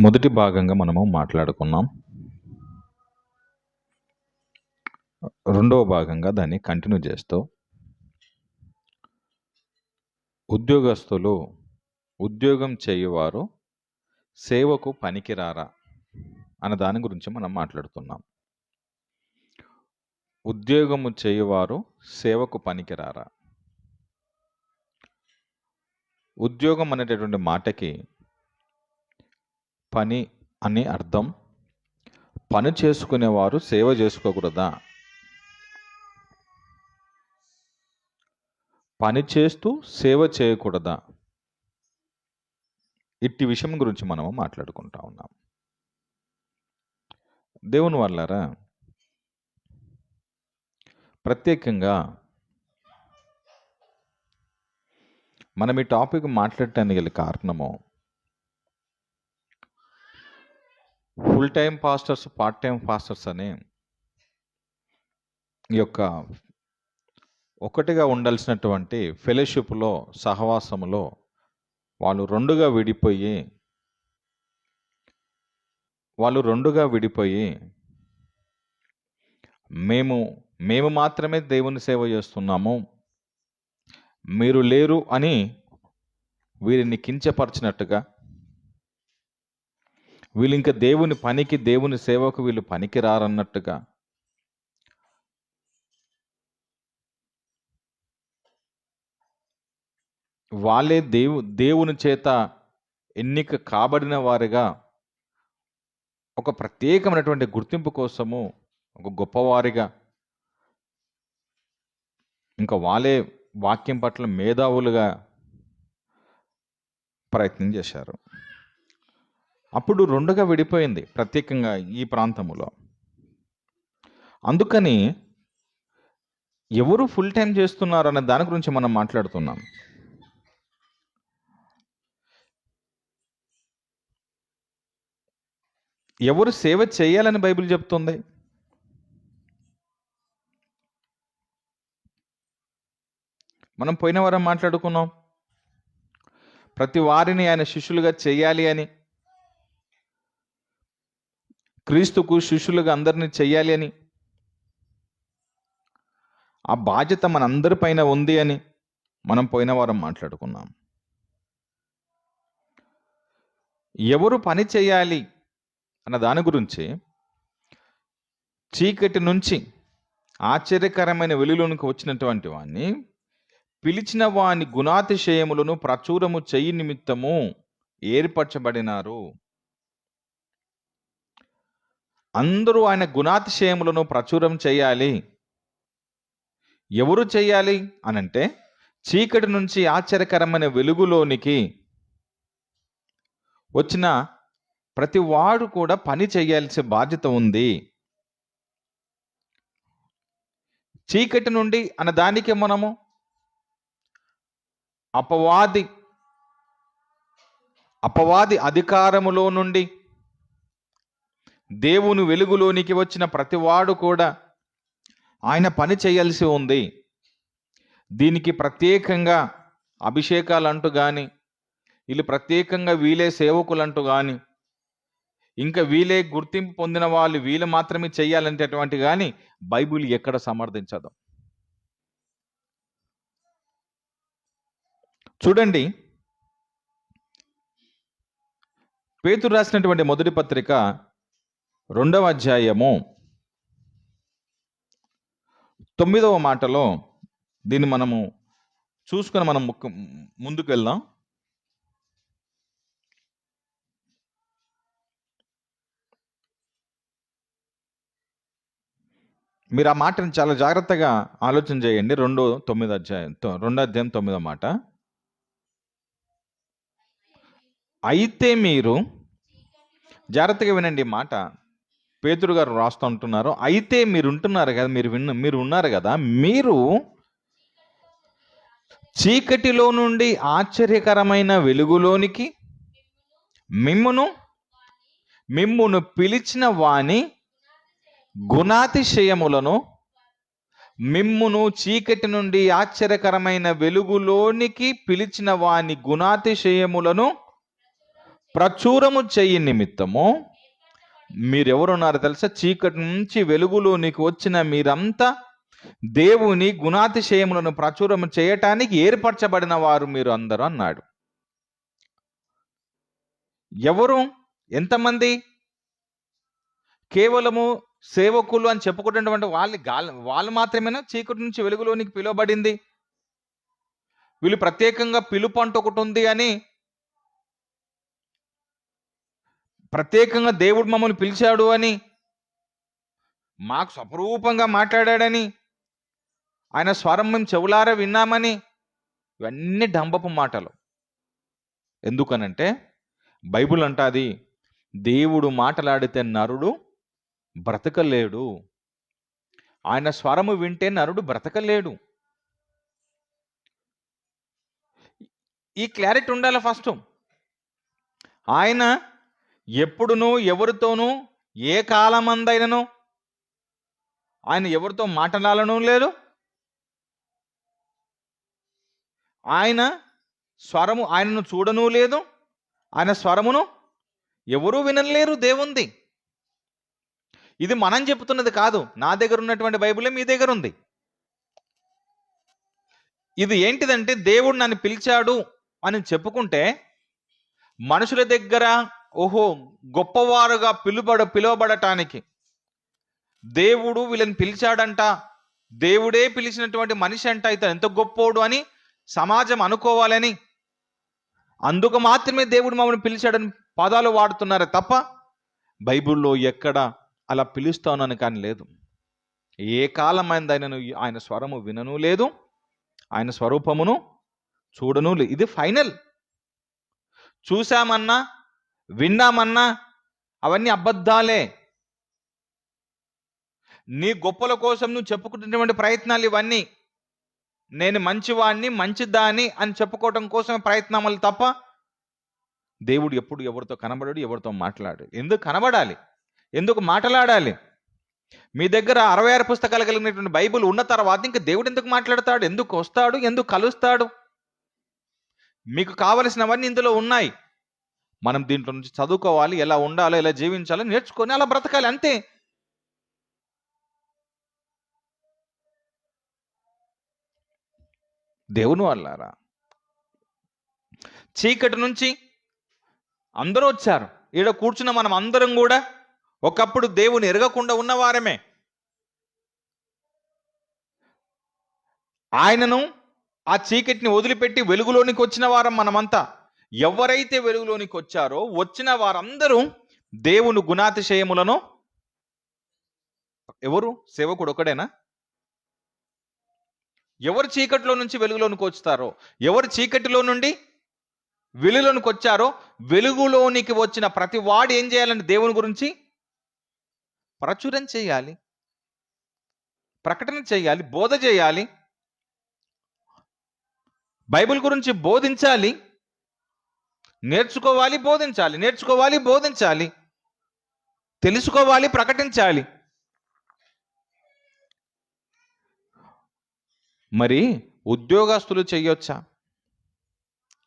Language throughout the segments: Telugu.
మొదటి భాగంగా మనము మాట్లాడుకున్నాం. రెండవ భాగంగా దాన్ని కంటిన్యూ చేస్తూ ఉద్యోగస్తులు, ఉద్యోగం చేయువారు సేవకు పనికిరారా అన్న దాని గురించి మనం మాట్లాడుతున్నాం. ఉద్యోగము చేయువారు సేవకు పనికిరారా. ఉద్యోగం అనేటటువంటి మాటకి పని అని అర్థం. పని చేసుకునేవారు సేవ చేసుకోకూడదా? పని చేస్తూ సేవ చేయకూడదా? ఇట్టి విషయం గురించి మనము మాట్లాడుకుంటా ఉన్నాం. దేవుని వల్లారా, ప్రత్యేకంగా మనం ఈ టాపిక్ మాట్లాడటానికి గల కారణము, full time pastors, part time pastors అనే ఈ యొక్క ఒకటిగా ఉండాల్సినటువంటి ఫెలోషిప్లో, సహవాసములో వాళ్ళు రెండుగా విడిపోయి మేము మాత్రమే దేవుని సేవ చేస్తున్నాము, మీరు లేరు అని వీరిని కించపరిచినట్టుగా, వీళ్ళు ఇంకా దేవుని పనికి, దేవుని సేవకు వీళ్ళు పనికి రారన్నట్టుగా, వాళ్ళే దేవుని చేత ఎన్నిక కాబడిన వారిగా ఒక ప్రత్యేకమైనటువంటి గుర్తింపు కోసము ఒక గొప్పవారిగా, ఇంకా వాళ్ళే వాక్యం పట్ల మేధావులుగా ప్రయత్నం చేశారు. అప్పుడు రెండుగా విడిపోయింది ప్రత్యేకంగా ఈ ప్రాంతంలో. అందుకని ఎవరు ఫుల్ టైం చేస్తున్నారు అనే దాని గురించి మనం మాట్లాడుతున్నాం. ఎవరు సేవ చేయాలని బైబిల్ చెప్తుంది? మనం పోయిన వారం మాట్లాడుకున్నాం, ప్రతి వారిని ఆయన శిష్యులుగా చేయాలి అని, క్రీస్తుకు శిష్యులుగా అందరినీ చెయ్యాలి అని, ఆ బాధ్యత మనందరి పైన ఉంది అని మనం పోయిన వారం మాట్లాడుకున్నాం. ఎవరు పని చేయాలి అన్న దాని గురించి, చీకటి నుంచి ఆశ్చర్యకరమైన వెలుగులోనికి వచ్చినటువంటి వాణ్ణి, పిలిచిన వాని గుణాతిశయములను ప్రచురము చెయ్యి నిమిత్తము ఏర్పరచబడినారు. అందరూ ఆయన గుణాతిశయములను ప్రచురం చేయాలి. ఎవరు చేయాలి అనంటే, చీకటి నుంచి ఆశ్చర్యకరమైన వెలుగులోనికి వచ్చిన ప్రతి వాడు కూడా పని చేయాల్సిన బాధ్యత ఉంది. చీకటి నుండి అన్న దానికి మనము అపవాది అధికారములో నుండి దేవుని వెలుగులోనికి వచ్చిన ప్రతివాడు కూడా ఆయన పని చేయాల్సి ఉంది. దీనికి ప్రత్యేకంగా అభిషేకాలు అంటూ కానీ, వీళ్ళు ప్రత్యేకంగా వీలే సేవకులు అంటూ కానీ, ఇంకా వీలే గుర్తింపు పొందిన వాళ్ళు వీళ్ళు మాత్రమే చేయాలంటేటువంటి కానీ బైబిల్ ఎక్కడ సమర్థించదు. చూడండి, పేతురు రాసినటువంటి మొదటి పత్రిక 2వ అధ్యాయము 9వ మాటలో దీన్ని మనము చూసుకొని మనం ముందుకు వెళ్దాం. మీరు ఆ మాటను చాలా జాగ్రత్తగా ఆలోచన చేయండి. 2 అధ్యాయం 9వ మాట. అయితే మీరు, జాగ్రత్తగా వినండి మాట, పేతురు గారు రాస్తూ ఉంటున్నారు. అయితే మీరు ఉంటున్నారు కదా, మీరు ఉన్నారు కదా, మీరు చీకటిలో నుండి ఆశ్చర్యకరమైన వెలుగులోనికి మిమ్మును పిలిచిన వాని గుణాతిశయములను, మిమ్మును చీకటి నుండి ఆశ్చర్యకరమైన వెలుగులోనికి పిలిచిన వాని గుణాతిశయములను ప్రచురము చెయ్యి నిమిత్తము మీరెవరున్నారో తెలుసా? చీకటి నుంచి వెలుగులోనికి వచ్చిన మీరంతా దేవుని గుణాతిశయములను ప్రచురము చేయటానికి ఏర్పరచబడిన వారు మీరు అందరూ అన్నాడు. ఎవరు? ఎంతమంది? కేవలము సేవకులు అని చెప్పుకున్నటువంటి వాళ్ళు మాత్రమేనా చీకటి నుంచి వెలుగులోనికి పిలువబడింది? వీళ్ళు ప్రత్యేకంగా పిలుపు అంటూ ఒకటి ఉంది అని, ప్రత్యేకంగా దేవుడు మమ్మల్ని పిలిచాడు అని, మాకు స్వరూపంగా మాట్లాడాడని, ఆయన స్వరం మేము చెవులారా విన్నామని, ఇవన్నీ డంబపు మాటలు. ఎందుకనంటే బైబుల్ అంటాది, దేవుడు మాట్లాడితే నరుడు బ్రతకలేడు, ఆయన స్వరము వింటే నరుడు బ్రతకలేడు. ఈ క్లారిటీ ఉండాలి ఫస్ట్. ఆయన ఎప్పుడునూ ఎవరితోనూ ఏ కాలమందైనను ఆయన ఎవరితో మాట్లాడాలను లేదు. ఆయన స్వరము ఆయనను చూడను లేదు. ఆయన స్వరమును ఎవరూ వినలేరు దేవుంది. ఇది మనం చెప్తున్నది కాదు. నా దగ్గర ఉన్నటువంటి బైబిలే మీ దగ్గర ఉంది. ఇది ఏంటిదంటే దేవుడు నన్ను పిలిచాడు అని చెప్పుకుంటే మనుషుల దగ్గర ఓహో గొప్పవారుగా పిలువబడటానికి, దేవుడు వీళ్ళని పిలిచాడంట, దేవుడే పిలిచినటువంటి మనిషి అంట, ఇతను ఎంత గొప్పోడు అని సమాజం అనుకోవాలని, అందుకు మాత్రమే దేవుడు మమ్మల్ని పిలిచాడని పదాలు వాడుతున్నారు తప్ప బైబిల్లో ఎక్కడ అలా పిలుస్తానని కానీ లేదు. ఏ కాలమైంది ఆయన స్వరము వినను లేదు, ఆయన స్వరూపమును చూడను లేదు. ఇది ఫైనల్. చూశామన్నా విన్నామన్నా అవన్నీ అబద్ధాలే. నీ గొప్పల కోసం నువ్వు చెప్పుకుంటున్నటువంటి ప్రయత్నాలు ఇవన్నీ నేను మంచివాణ్ణి మంచిదాన్ని అని చెప్పుకోవటం కోసమే ప్రయత్నాలు తప్ప దేవుడు ఎప్పుడు ఎవరితో కనబడాడు, ఎవరితో మాట్లాడు. ఎందుకు కనబడాలి? ఎందుకు మాట్లాడాలి? మీ దగ్గర 66 పుస్తకాలు కలిగినటువంటి బైబిల్ ఉన్న తర్వాత ఇంకా దేవుడు ఎందుకు మాట్లాడతాడు? ఎందుకు వస్తాడు? ఎందుకు కలుస్తాడు? మీకు కావలసినవన్నీ ఇందులో ఉన్నాయి. మనం దీంట్లో నుంచి చదువుకోవాలి, ఎలా ఉండాలో, ఎలా జీవించాలో నేర్చుకొని అలా బ్రతకాలి, అంతే. దేవుని వాళ్ళారా, చీకటి నుంచి అందరూ వచ్చారు. ఈడ కూర్చున్న మనం అందరం కూడా ఒకప్పుడు దేవుని ఎరగకుండా ఉన్నవారమే. ఆయనను ఆ చీకటిని వదిలిపెట్టి వెలుగులోనికి వచ్చిన వారం మనమంతా. ఎవరైతే వెలుగులోనికి వచ్చారో వచ్చిన వారందరూ దేవుని గుణాతిశయములను, ఎవరు? సేవకుడు ఒకడేనా? ఎవరు చీకటిలో నుంచి వెలుగులోనికి వచ్చారో, ఎవరు చీకటిలో నుండి వెలుగులోనికి వచ్చారో, వెలుగులోనికి వచ్చిన ప్రతి వాడు ఏం చేయాలంటే దేవుని గురించి ప్రచురం చేయాలి, ప్రకటన చేయాలి, బోధ చేయాలి, బైబిల్ గురించి బోధించాలి, నేర్చుకోవాలి, బోధించాలి, నేర్చుకోవాలి, బోధించాలి, తెలుసుకోవాలి, ప్రకటించాలి. మరి ఉద్యోగస్తులు చెయ్యొచ్చా?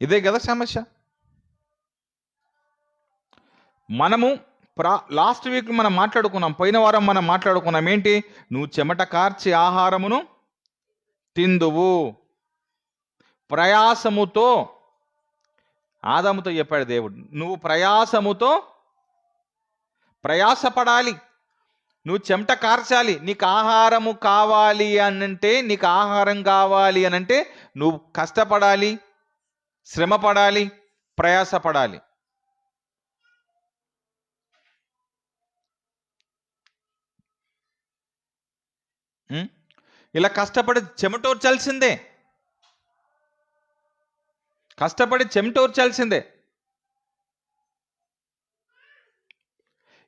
ఇదే కదా సమస్య. మనము లాస్ట్ వీక్ మనం మాట్లాడుకున్నాం, పోయిన వారం మనం మాట్లాడుకున్నాం ఏంటి? నువ్వు చెమట కార్చి ఆహారమును తిందువు, ప్రయాసముతో. ఆదాముతో చెప్పాడు దేవుడు, నువ్వు ప్రయాసపడాలి, నువ్వు చెమట కార్చాలి. నీకు ఆహారము కావాలి అనంటే, నీకు ఆహారం కావాలి అనంటే నువ్వు కష్టపడాలి, శ్రమపడాలి, ప్రయాసపడాలి. ఇలా కష్టపడి చెమటోర్చాల్సిందే, కష్టపడి చెమటోర్చాల్సిందే.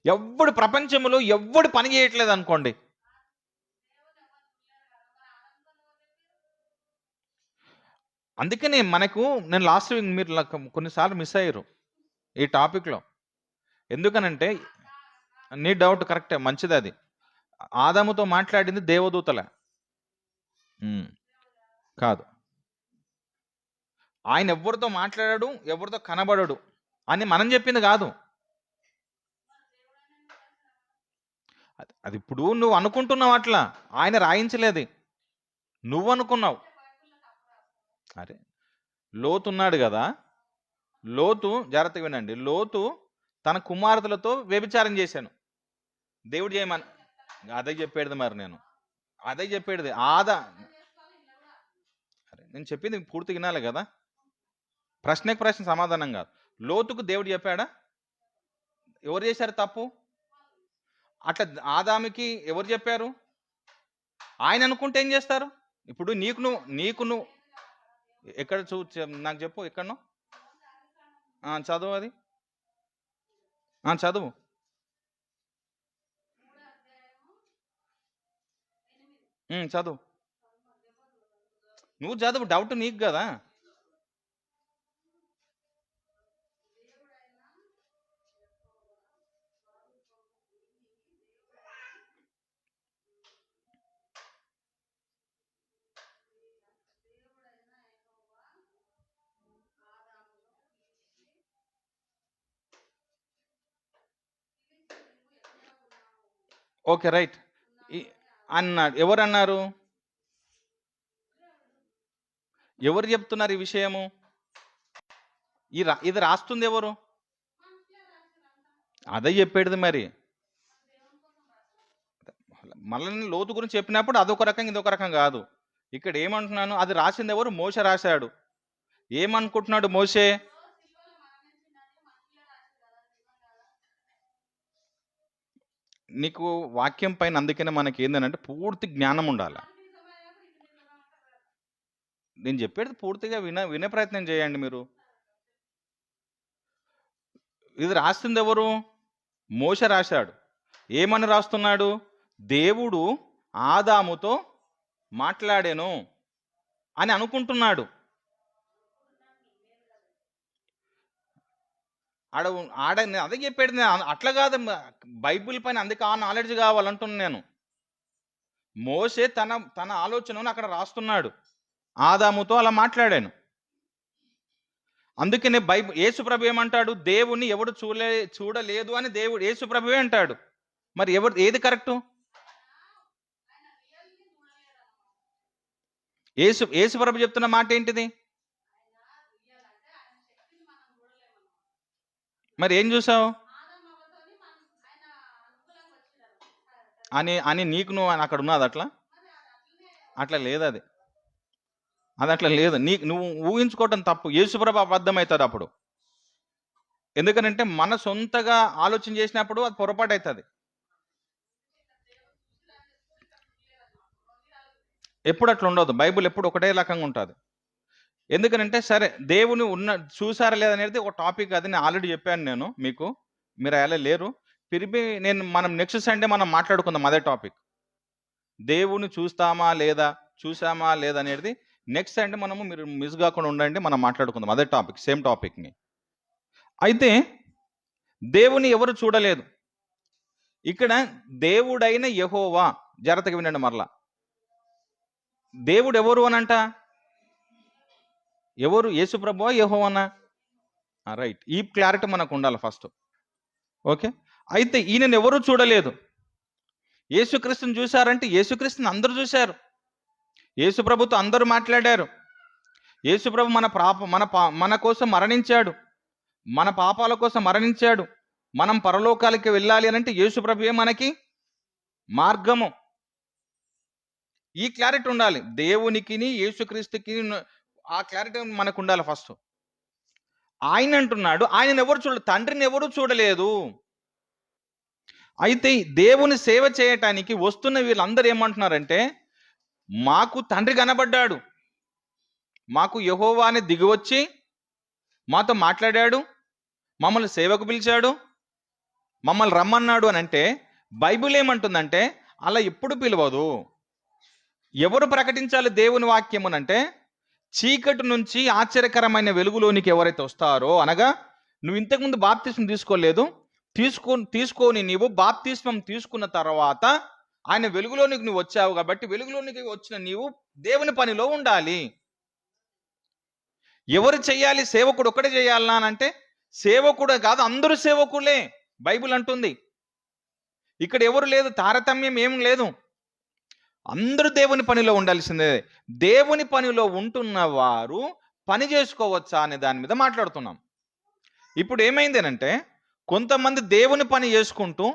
ఎవ్వడు ప్రపంచంలో ఎవ్వడు పని చేయట్లేదు అనుకోండి, అందుకనే నేను లాస్ట్ వీక్ మీరు కొన్నిసార్లు మిస్ అయ్యారు ఈ టాపిక్లో. ఎందుకనంటే నీ డౌట్ కరెక్టే, మంచిది. అది ఆదాముతో మాట్లాడింది దేవదూతలే కాదు. ఆయన ఎవరితో మాట్లాడాడు, ఎవరితో కనబడడు. అని మనం చెప్పింది కాదు. అది ఇప్పుడు నువ్వు అనుకుంటున్నావు, అట్లా ఆయన రాయించలేదు, నువ్వు అనుకున్నావు. అరే, లోతు ఉన్నాడు కదా, లోతు జాగ్రత్తగా వినండి, లోతు తన కుమార్తెలతో వ్యభిచారం చేశాను, దేవుడు చేయమని. అదే చెప్పేది, మరి నేను అదే చెప్పేది అరే నేను చెప్పింది పూర్తి వినాలి కదా, ప్రశ్నకు ప్రశ్న సమాధానం కాదు. లోతుకు దేవుడు చెప్పాడా? ఎవరు చేశారు తప్పు? అట్లా ఆదాముకి ఎవరు చెప్పారు? ఆయన అనుకుంటే ఏం చేస్తారు? ఇప్పుడు నీకు నువ్వు ఎక్కడ నాకు చెప్పు, ఎక్కడనో చదువు, అది చదువు. చదువు, నువ్వు చదువు, డౌట్ నీకు కదా. ఓకే, రైట్ అన్నాడు. ఎవరు అన్నారు? ఎవరు చెప్తున్నారు ఈ విషయము? ఇది రాస్తుంది ఎవరు? అదే చెప్పేది మరి. మళ్ళీ లోతు గురించి చెప్పినప్పుడు అదొక రకం ఇదొక రకం కాదు. ఇక్కడ ఏమంటున్నాను, అది రాసింది ఎవరు? మోషే రాశాడు. ఏమనుకుంటున్నాడు మోషే? నీకు వాక్యం పైన అందుకనే మనకి ఏంటంటే పూర్తి జ్ఞానం ఉండాలి. నేను చెప్పేది పూర్తిగా వినే ప్రయత్నం చేయండి మీరు. ఇది రాస్తుంది ఎవరు? మోషే రాశాడు. ఏమని రాస్తున్నాడు? దేవుడు ఆదాముతో మాట్లాడాను అని అనుకుంటున్నాడు. అదే చెప్పాడు. అట్లా కాదు, బైబిల్ పైన అందుకే ఆ నాలెడ్జ్ కావాలంటున్నాను నేను. మోషే తన ఆలోచనను అక్కడ రాస్తున్నాడు, ఆదాముతో అలా మాట్లాడాను. అందుకనే యేసుప్రభు ఏమంటాడు? దేవుణ్ణి ఎవడు చూడలేదు అని యేసుప్రభువే అంటాడు. మరి ఏది కరెక్టు? యేసుప్రభు చెప్తున్న మాట ఏంటిది? మరి ఏం చూసావు అని నీకు నువ్వు అక్కడ ఉన్నది అట్లా లేదు. అది అట్లా లేదు. నువ్వు ఊహించుకోవటం తప్పు. యేసుప్రభు అబద్ధం అవుతుంది అప్పుడు. ఎందుకనంటే మన సొంతగా ఆలోచన చేసినప్పుడు అది పొరపాటు అవుతుంది. ఎప్పుడు అట్లా ఉండదు. బైబుల్ ఎప్పుడు ఒకటే రకంగా ఉంటుంది. ఎందుకనంటే సరే, దేవుని చూసారా లేదనేది ఒక టాపిక్. అది నేను ఆల్రెడీ చెప్పాను నేను మీకు, మీరు అలా లేరు. తిరిగి మనం నెక్స్ట్ సండే మనం మాట్లాడుకుందాం అదే టాపిక్. దేవుని చూసామా లేదా అనేది నెక్స్ట్ సండే మీరు మిస్ కాకుండా ఉండండి, మనం మాట్లాడుకుందాం అదే టాపిక్, సేమ్ టాపిక్ని. అయితే దేవుని ఎవరు చూడలేదు. ఇక్కడ దేవుడైన యెహోవా, జాగ్రత్తగా వినండి మరలా. దేవుడు ఎవరు అనంట? ఎవరు? యేసుప్రభువా యెహోవానా? రైట్, ఈ క్లారిటీ మనకు ఉండాలి ఫస్ట్. ఓకే, అయితే ఈయనను ఎవరు చూడలేదు. యేసుక్రీస్తుని చూశారంటే యేసుక్రీస్తుని అందరూ చూశారు. యేసుప్రభుతో అందరూ మాట్లాడారు. యేసుప్రభు మన కోసం మరణించాడు, మన పాపాల కోసం మరణించాడు. మనం పరలోకాలకి వెళ్ళాలి అని అంటే యేసుప్రభువే మనకి మార్గము. ఈ క్లారిటీ ఉండాలి. దేవునికి యేసుక్రీస్తుకి ఆ క్లారిటీ మనకు ఉండాలి ఫస్ట్. ఆయన అంటున్నాడు, ఆయన ఎవరు చూడలేదు, తండ్రిని ఎవరు చూడలేదు. అయితే దేవుని సేవ చేయటానికి వస్తున్న వీళ్ళందరూ ఏమంటున్నారంటే, మాకు తండ్రి కనబడ్డాడు, మాకు యెహోవాని దిగివచ్చి మాతో మాట్లాడాడు, మమ్మల్ని సేవకు పిలిచాడు, మమ్మల్ని రమ్మన్నాడు అని అంటే బైబిల్ ఏమంటుందంటే అలా ఎప్పుడు పిలవదు. ఎవరు ప్రకటించాలి దేవుని వాక్యమునంటే, చీకటి నుంచి ఆశ్చర్యకరమైన వెలుగులోనికి ఎవరైతే వస్తారో, అనగా నువ్వు ఇంతకుముందు బాప్తిస్మం తీసుకోలేదు, తీసుకొని నీవు బాప్తిస్మం తీసుకున్న తర్వాత ఆయన వెలుగులోనికి నువ్వు వచ్చావు కాబట్టి వెలుగులోనికి వచ్చిన నీవు దేవుని పనిలో ఉండాలి. ఎవరు చెయ్యాలి? సేవకుడు ఒక్కడే చేయాలనా అంటే సేవకుడు కాదు, అందరూ సేవకులే బైబిల్ అంటుంది. ఇక్కడ ఎవరు లేదు, తారతమ్యం ఏం లేదు, అందరూ దేవుని పనిలో ఉండాల్సిందే. దేవుని పనిలో ఉంటున్న వారు పని చేసుకోవచ్చా అనే దాని మీద మాట్లాడుతున్నాం. ఇప్పుడు ఏమైంది అంటే, కొంతమంది దేవుని పని చేసుకుంటూ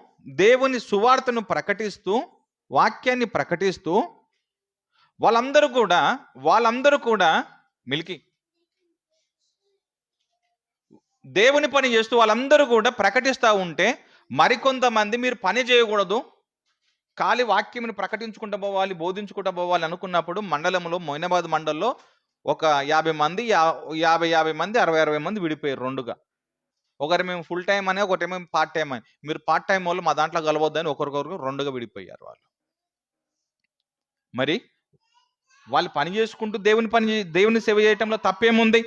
దేవుని సువార్తను ప్రకటిస్తూ వాక్యాన్ని ప్రకటిస్తూ వాళ్ళందరూ కూడా మిల్కి దేవుని పని చేస్తూ వాళ్ళందరూ కూడా ప్రకటిస్తూ ఉంటే, మరికొంతమంది మీరు పని చేయకూడదు, ఖాళీ వాక్యముని ప్రకటించుకుంటూ పోవాలి, బోధించుకుంటూ పోవాలి అనుకున్నప్పుడు మొయినాబాద్ మండలంలో ఒక 50 మంది 50 మంది 60 మంది విడిపోయారు రెండుగా. ఒకరు మేము ఫుల్ టైం అని, ఒకటేమో పార్ట్ టైం అని. మీరు పార్ట్ టైం వాళ్ళు మా దాంట్లో కలవద్దని ఒకరికొకరు రెండుగా విడిపోయారు వాళ్ళు. మరి వాళ్ళు పని చేసుకుంటూ దేవుని సేవ చేయటంలో తప్పేముంది?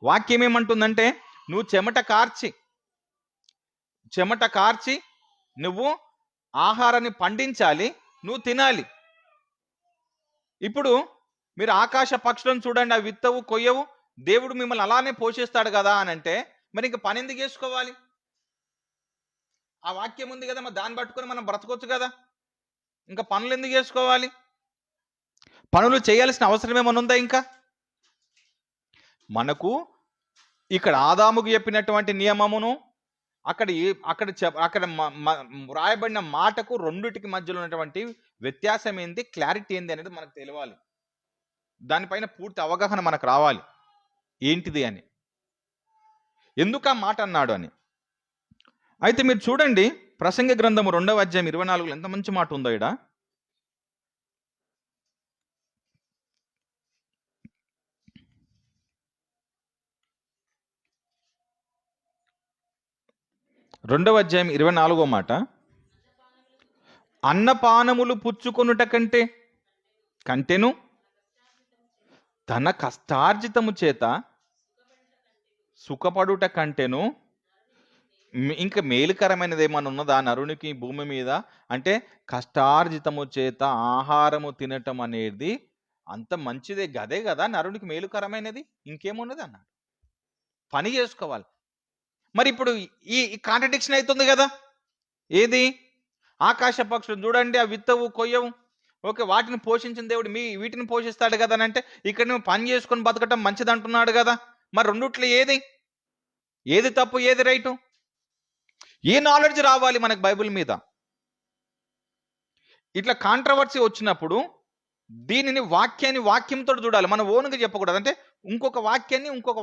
వాక్యం ఏమంటుందంటే, నువ్వు చెమట కార్చి నువ్వు ఆహారాన్ని పండించాలి, నువ్వు తినాలి. ఇప్పుడు మీరు ఆకాశ పక్షులను చూడండి, అవి విత్తవు కొయ్యవు, దేవుడు మిమ్మల్ని అలానే పోషిస్తాడు కదా అని అంటే, మరి ఇంక పని ఎందుకు చేసుకోవాలి? ఆ వాక్యం ఉంది కదా, మరి దాన్ని పట్టుకొని మనం బ్రతకొచ్చు కదా, ఇంకా పనులు ఎందుకు చేసుకోవాలి? పనులు చేయాల్సిన అవసరం ఏమైనా ఉందా? ఇంకా మనకు ఇక్కడ ఆదాముకు చెప్పినటువంటి నియమమును అక్కడ రాయబడిన మాటకు రెండిటికి మధ్యలో ఉన్నటువంటి వ్యత్యాసం ఏంది, క్లారిటీ ఏంది అనేది మనకు తెలియాలి. దానిపైన పూర్తి అవగాహన మనకు రావాలి, ఏంటిది అని, ఎందుకు ఆ మాట అన్నాడు అని. అయితే మీరు చూడండి, ప్రసంగి గ్రంథము 2వ అధ్యాయం 24 ఎంత మంచి మాట ఉందో. ఇక్కడ 2వ అధ్యాయం 24వ మాట, అన్నపానములు పుచ్చుకొనుట కంటెను తన కష్టార్జితము చేత సుఖపడుట కంటెను ఇంకా మేలుకరమైనది ఏమన్నా ఉన్నదా నరునికి భూమి మీద అంటే, కష్టార్జితము చేత ఆహారము తినటం అనేది అంత మంచిదే, గదే కదా నరునికి మేలుకరమైనది, ఇంకేమున్నది అన్నాడు. పని చేసుకోవాలి. మరి ఇప్పుడు ఈ కాంట్రడిక్షన్ అవుతుంది కదా. ఏది? ఆకాశ పక్షులు చూడండి, ఆ విత్తవు కొయ్యవు, ఓకే, వాటిని పోషించిన దేవుడు వీటిని పోషిస్తాడు కదా అని అంటే, ఇక్కడ నువ్వు పని చేసుకొని బతకటం మంచిది అంటున్నాడు కదా. మరి రెండిట్లో ఏది తప్పు, ఏది రైటు? ఏ నాలెడ్జ్ రావాలి మనకు బైబిల్ మీద? ఇట్లా కాంట్రవర్సీ వచ్చినప్పుడు దీనిని వాక్యంతో చూడాలి, మనం ఓనుగా చెప్పకూడదు. అంటే ఇంకొక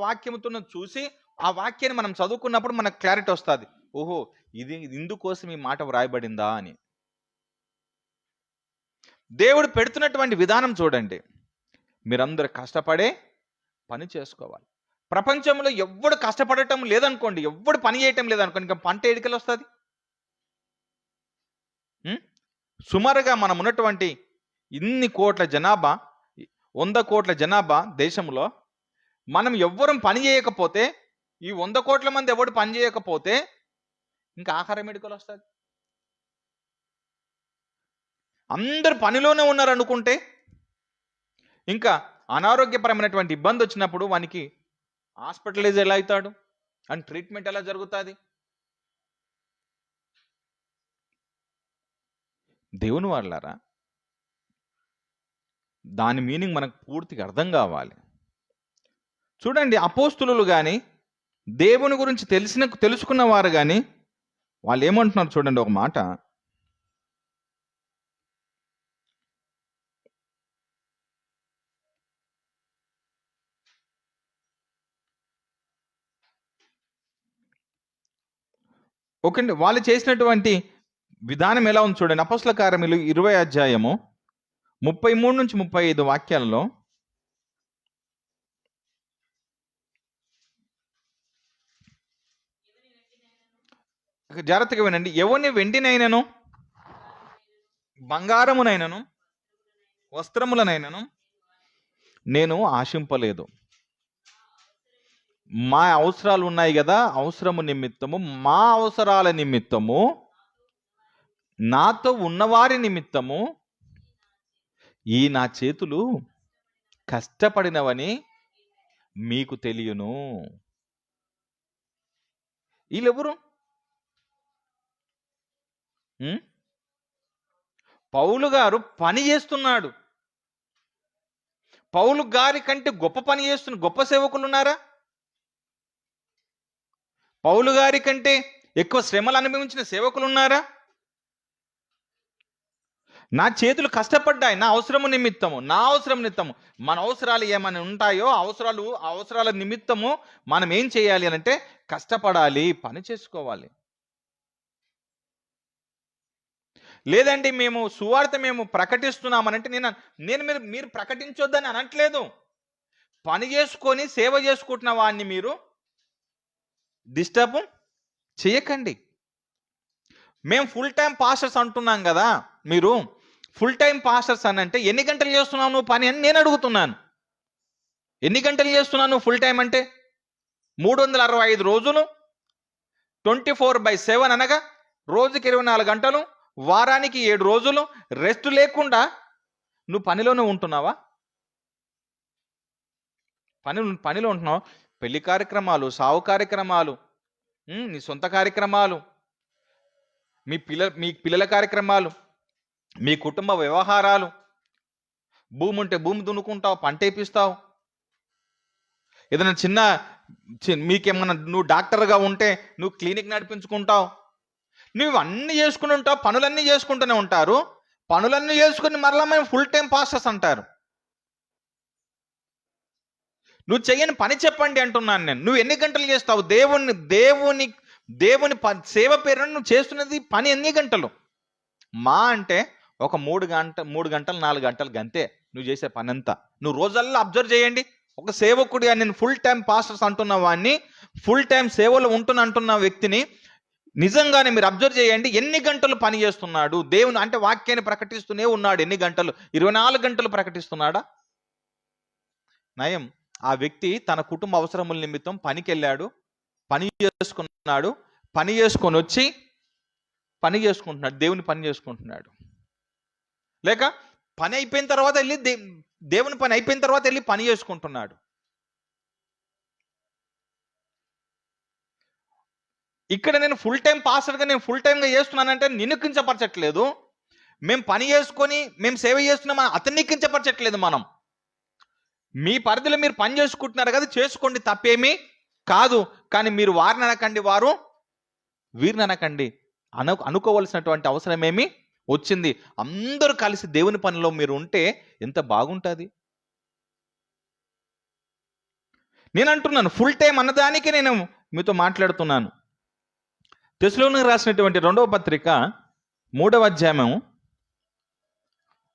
వాక్యంతో చూసి ఆ వాక్యాన్ని మనం చదువుకున్నప్పుడు మనకు క్లారిటీ వస్తుంది, ఓహో ఇది ఇందుకోసం ఈ మాట వ్రాయబడిందా అని. దేవుడు పెడుతున్నటువంటి విధానం చూడండి, మీరందరూ కష్టపడే పని చేసుకోవాలి. ప్రపంచంలో ఎవ్వడు కష్టపడటం లేదనుకోండి, ఎవ్వడు పని చేయటం లేదనుకోండి, ఇంకా పంట ఎడికలు వస్తుంది. సుమారుగా మనం ఉన్నటువంటి ఇన్ని కోట్ల జనాభా, 100 కోట్ల జనాభా దేశంలో మనం ఎవ్వరం పని చేయకపోతే, ఈ 100 కోట్ల మంది ఎవడు పని చేయకపోతే ఇంకా ఆహారం ఎడికలు వస్తుంది. అందరు పనిలోనే ఉన్నారు అనుకుంటే, ఇంకా అనారోగ్యపరమైనటువంటి ఇబ్బంది వచ్చినప్పుడు వానికి హాస్పిటలైజ్ ఎలా అవుతాడు అండ్ ట్రీట్మెంట్ ఎలా జరుగుతుంది? దేవుని వాళ్ళారా, దాని మీనింగ్ మనకు పూర్తిగా అర్థం కావాలి. చూడండి, అపోస్తులు కానీ దేవుని గురించి తెలుసుకున్న వారు కానీ వాళ్ళు ఏమంటున్నారు చూడండి, ఒక మాట. ఓకే అండి, వాళ్ళు చేసినటువంటి విధానం ఎలా ఉంది చూడండి. అపోస్తల కార్యములు 20వ అధ్యాయము 33 నుంచి 35 వాక్యాలలో, జాగ్రత్తగా వినండి. ఎవరిని వెండినైనను బంగారమునైనను వస్త్రములనైనను నేను ఆశింపలేదు. మా అవసరాలు ఉన్నాయి కదా, అవసరము నిమిత్తము, మా అవసరాల నిమిత్తము, నాతో ఉన్నవారి నిమిత్తము ఈ నా చేతులు కష్టపడినవని మీకు తెలియను. వీళ్ళెవరు? పౌలు గారు పని చేస్తున్నాడు. పౌలు గారి కంటే గొప్ప పని చేస్తున్న గొప్ప సేవకులు ఉన్నారా? పౌలు గారి కంటే ఎక్కువ శ్రమలు అనుభవించిన సేవకులు ఉన్నారా? నా చేతులు కష్టపడ్డాయి నా అవసరము నిమిత్తము, నా అవసరం నిమిత్తము. మన అవసరాలు ఏమైనా ఉంటాయో అవసరాల నిమిత్తము మనం ఏం చేయాలి అని అంటే కష్టపడాలి, పని చేసుకోవాలి. లేదండి మేము సువార్త మేము ప్రకటిస్తున్నామనంటే నేను మీరు ప్రకటించొద్దని అనట్లేదు. పని చేసుకొని సేవ చేసుకుంటున్న వాడిని మీరు డిస్టర్బ్ చేయకండి. మేము ఫుల్ టైం పాస్టర్స్ అంటున్నాం కదా, మీరు ఫుల్ టైం పాస్టర్స్ అని అంటే ఎన్ని గంటలు చేస్తున్నావు నువ్వు పని అని నేను అడుగుతున్నాను. ఎన్ని గంటలు చేస్తున్నావు నువ్వు ఫుల్ టైం అంటే? 365 రోజులు 24/7 అనగా రోజుకి 24 గంటలు, వారానికి 7 రోజులు రెస్ట్ లేకుండా నువ్వు పనిలోనే ఉంటున్నావా? పనిలో ఉంటున్నావు. పెళ్లి కార్యక్రమాలు, సావు కార్యక్రమాలు, నీ సొంత కార్యక్రమాలు, మీ పిల్లల కార్యక్రమాలు, మీ కుటుంబ వ్యవహారాలు, భూమి ఉంటే భూమి దున్నుకుంటావు, పంట వేపిస్తావు. ఏదైనా మీకేమన్నా నువ్వు డాక్టర్గా ఉంటే నువ్వు క్లినిక్ నడిపించుకుంటావు. నువ్వు అన్నీ చేసుకుని ఉంటావు, పనులన్నీ చేసుకుంటూనే ఉంటారు. పనులన్నీ చేసుకుని మరలా మేము ఫుల్ టైం పాస్టర్స్ అంటారు. నువ్వు చెయ్యని పని చెప్పండి అంటున్నాను నేను. నువ్వు ఎన్ని గంటలు చేస్తావు? దేవుని సేవ పేరున నువ్వు చేస్తున్నది పని ఎన్ని గంటలు? మా అంటే ఒక 3 గంటలు 4 గంటలు గంతే నువ్వు చేసే పని అంతా. నువ్వు రోజల్లా అబ్జర్వ్ చేయండి. ఒక సేవకుడిగా నేను ఫుల్ టైం పాస్టర్స్ అంటున్న వాడిని, ఫుల్ టైం సేవలో అంటున్న వ్యక్తిని నిజంగానే మీరు అబ్జర్వ్ చేయండి. ఎన్ని గంటలు పని చేస్తున్నాడు? దేవుని అంటే వాక్యాన్ని ప్రకటిస్తూనే ఉన్నాడు. ఎన్ని గంటలు? 24 గంటలు ప్రకటిస్తున్నాడా? నయం, ఆ వ్యక్తి తన కుటుంబ అవసరముల నిమిత్తం పనికి వెళ్ళాడు, పని చేసుకున్నాడు, పని చేసుకొని వచ్చి పని చేసుకుంటున్నాడు, దేవుని పని చేసుకుంటున్నాడు. లేక పని అయిపోయిన తర్వాత వెళ్ళి దేవుని పని అయిపోయిన తర్వాత వెళ్ళి పని చేసుకుంటున్నాడు. ఇక్కడ నేను ఫుల్ టైం పాస్టర్గా నేను ఫుల్ టైంగా చేస్తున్నానంటే నిన్ను కించపరచట్లేదు. మేము పని చేసుకొని మేము సేవ చేస్తున్నాం అతన్ని కించపరచట్లేదు. మనం మీ పరిధిలో మీరు పని చేసుకుంటున్నారు కదా, చేసుకోండి, తప్పేమీ కాదు. కానీ మీరు వారిని అనకండి, వారు వీరిని అనకండి. అనుకోవలసినటువంటి అవసరం ఏమి వచ్చింది? అందరూ కలిసి దేవుని పనిలో మీరు ఉంటే ఎంత బాగుంటుంది. నేను అంటున్నాను, ఫుల్ టైం అన్నదానికి నేను మీతో మాట్లాడుతున్నాను. తెస్సలోనికీయులకు రాసినటువంటి 2వ పత్రిక 3వ అధ్యాయం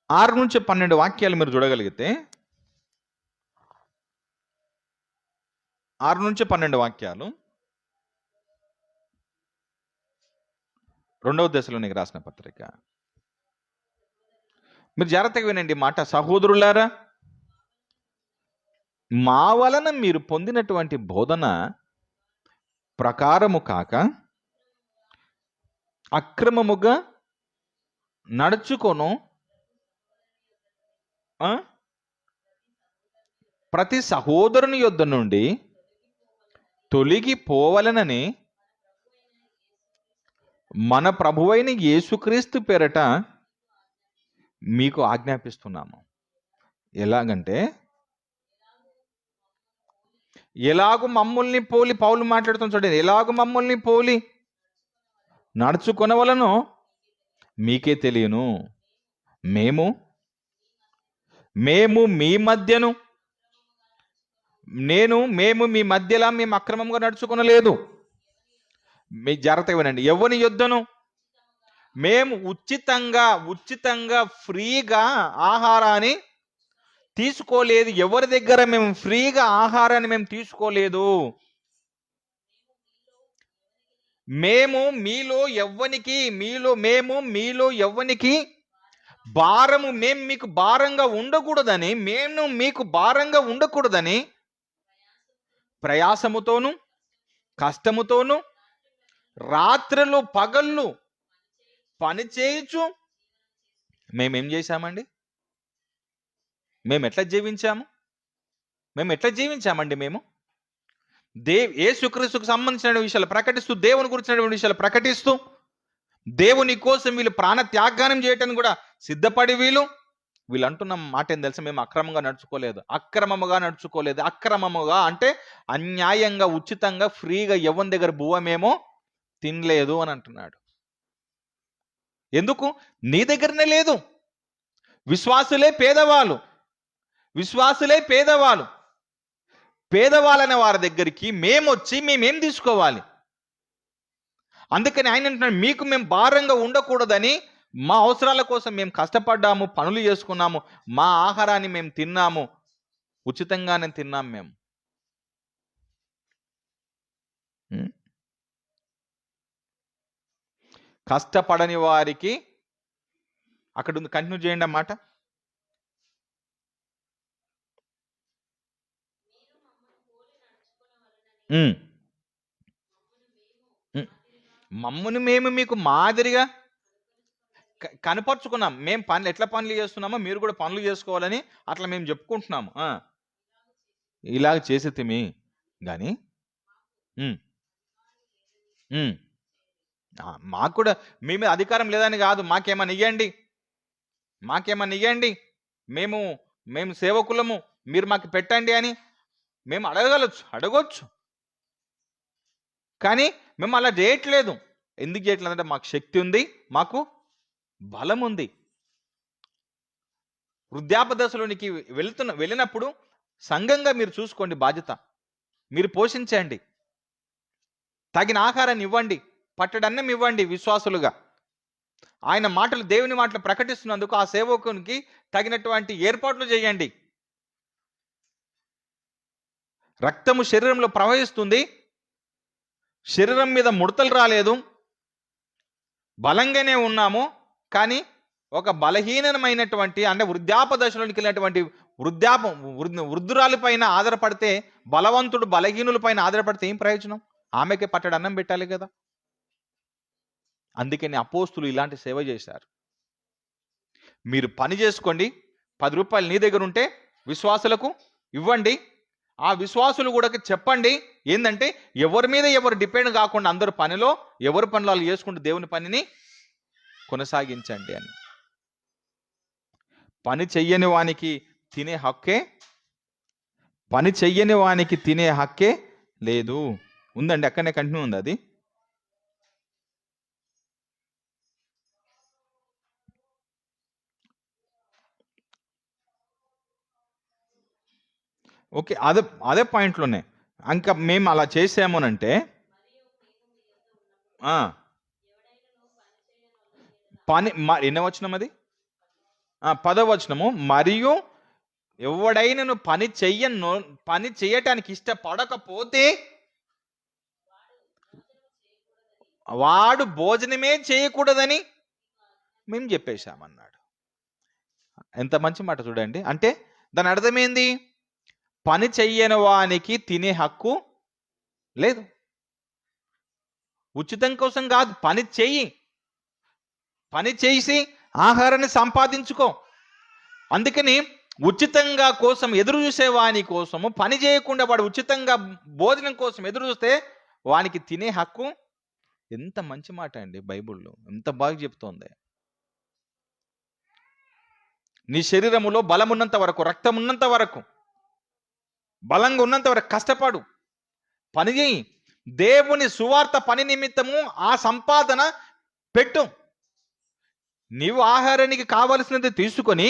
6 నుంచి 12 వాక్యాలు మీరు చూడగలిగితే, 6 నుంచి 12 వాక్యాలు 2వ తెస్సలోనికీయులకు రాసిన పత్రిక. మీరు జాగ్రత్తగా వినండి మాట. సహోదరులారా, మా వలన మీరు పొందినటువంటి బోధన ప్రకారము కాక అక్రమముగా నడుచుకొను ప్రతి సహోదరుని యొద్ద నుండి తొలగిపోవలనని మన ప్రభువైన యేసుక్రీస్తు పేరట మీకు ఆజ్ఞాపిస్తున్నాము. ఎలాగంటే, ఎలాగు మమ్మల్ని పోలి, పౌలు మాట్లాడుతున్న చూడండి, ఎలాగు మమ్మల్ని పోలి నడుచుకొనవలనో మీకే తెలియను. మేము మీ మధ్యను మేము మీ మధ్యలా మేము అక్రమంగా నడుచుకొనలేదు. మీ జాగ్రత్తగా వినండి. ఎవని యొద్దను మేము ఉచితంగా ఫ్రీగా ఆహారాన్ని తీసుకోలేదు. ఎవరి దగ్గర మేము ఫ్రీగా ఆహారాన్ని మేము తీసుకోలేదు. మేము మీలో ఎవ్వనికి భారము మేము మీకు భారంగా ఉండకూడదని, మేము మీకు భారంగా ఉండకూడదని ప్రయాసముతోను కష్టముతోను రాత్రులు పగళ్ళు పని చేయించు మేమేం చేశామండి? మేము ఎట్లా జీవించామండి? యేసుక్రీస్తుకు సంబంధించిన విషయాలు ప్రకటిస్తూ, దేవుని గురించిన విషయాలు ప్రకటిస్తూ, దేవుని కోసం వీళ్ళు ప్రాణ త్యాగానం చేయటానికి కూడా సిద్ధపడి వీళ్ళు అంటున్న మాట ఏం తెలుసా? మేము అక్రమంగా నడుచుకోలేదు. అక్రమముగా అంటే అన్యాయంగా, ఉచితంగా, ఫ్రీగా ఎవరి దగ్గర బువ్వ మేము తినలేదు అని అంటున్నాడు. ఎందుకు? నీ దగ్గరనే లేదు. విశ్వాసులే పేదవాళ్ళు. పేదవాళ్ళనే వారి దగ్గరికి మేమొచ్చి మేమేం తీసుకోవాలి? అందుకని ఆయన అంటున్నాడు, మీకు మేము భారంగా ఉండకూడదని మా అవసరాల కోసం మేము కష్టపడ్డాము, పనులు చేసుకున్నాము, మా ఆహారాన్ని మేము తిన్నాము, ఉచితంగానే తిన్నాం మేము. కష్టపడని వారికి అక్కడ ఉంది, కంటిన్యూ చేయండి అన్నమాట. మమ్మును మేము మీకు మాదిరిగా కనపరుచుకున్నాం. మేము ఎట్లా పనులు చేస్తున్నామో మీరు కూడా పనులు చేసుకోవాలని అట్లా మేము చెప్పుకుంటున్నాము. ఇలాగ చేసేతిమి కానీ మాకు కూడా మీ మీద అధికారం లేదని కాదు. మాకేమన్నా ఇయ్యండి, మేము సేవకులము, మీరు మాకు పెట్టండి అని మేము అడగొచ్చు. కానీ మేము అలా చేయట్లేదు. ఎందుకు చేయట్లేదు అంటే మాకు శక్తి ఉంది, మాకు బలం ఉంది. వృద్ధాప దశలోనికి వెళ్ళినప్పుడు సంఘంగా మీరు చూసుకోండి, బాధ్యత మీరు పోషించండి, తగిన ఆహారాన్ని ఇవ్వండి, పట్టడన్నం ఇవ్వండి. విశ్వాసులుగా ఆయన మాటలు, దేవుని మాటలు ప్రకటిస్తున్నందుకు ఆ సేవకునికి తగినటువంటి ఏర్పాట్లు చేయండి. రక్తము శరీరంలో ప్రవహిస్తుంది, శరీరం మీద ముడతలు రాలేదు, బలంగానే ఉన్నాము. కానీ ఒక బలహీనమైనటువంటి అంటే వృద్ధాప దశలోనికి వెళ్ళినటువంటి వృద్ధురాలి పైన ఆధారపడితే, బలవంతుడు బలహీనుల పైన ఆధారపడితే ఏం ప్రయోజనం? ఆమెకే పట్టడు అన్నం పెట్టాలి కదా. అందుకని అపోస్తులు ఇలాంటి సేవ చేశారు. మీరు పని చేసుకోండి, 10 రూపాయలు నీ దగ్గర ఉంటే విశ్వాసులకు ఇవ్వండి. ఆ విశ్వాసులు కూడా చెప్పండి ఏంటంటే, ఎవరి మీద ఎవరు డిపెండ్ కాకుండా అందరూ పనిలో ఎవరి పనులు వాళ్ళు చేసుకుంటూ దేవుని పనిని కొనసాగించండి అని. పని చెయ్యని వానికి తినే హక్కే లేదు. ఉందండి, అక్కడనే కంటిన్యూ ఉంది అది. ఓకే, అదే పాయింట్లోనే ఇంకా మేము అలా చేసామనంటే, ఎన్నో వచనం అది? 10వ వచనము. మరియు ఎవడైనను పని చేయటానికి ఇష్టపడకపోతే వాడు భోజనమే చేయకూడదని మేము చెప్పేశామన్నాడు. ఎంత మంచి మాట చూడండి. అంటే దాని అర్థమైంది, పని చెయ్యని వానికి తినే హక్కు లేదు. ఉచితం కోసం కాదు, పని చేసి ఆహారాన్ని సంపాదించుకో. అందుకని ఉచితంగా కోసం ఎదురు చూసే వాని కోసము, పని చేయకుండా వాడు ఉచితంగా భోజనం కోసం ఎదురు చూస్తే వానికి తినే హక్కు. ఎంత మంచి మాట అండి, బైబిల్లో ఎంత బాగా చెప్తోంది. నీ శరీరములో బలం ఉన్నంత వరకు, రక్తం ఉన్నంత వరకు, బలంగా ఉన్నంత వరకు కష్టపడు, పని చేయి. దేవుని సువార్త పని నిమిత్తము ఆ సంపాదన పెట్టు. నీవు ఆహారానికి కావలసినది తీసుకొని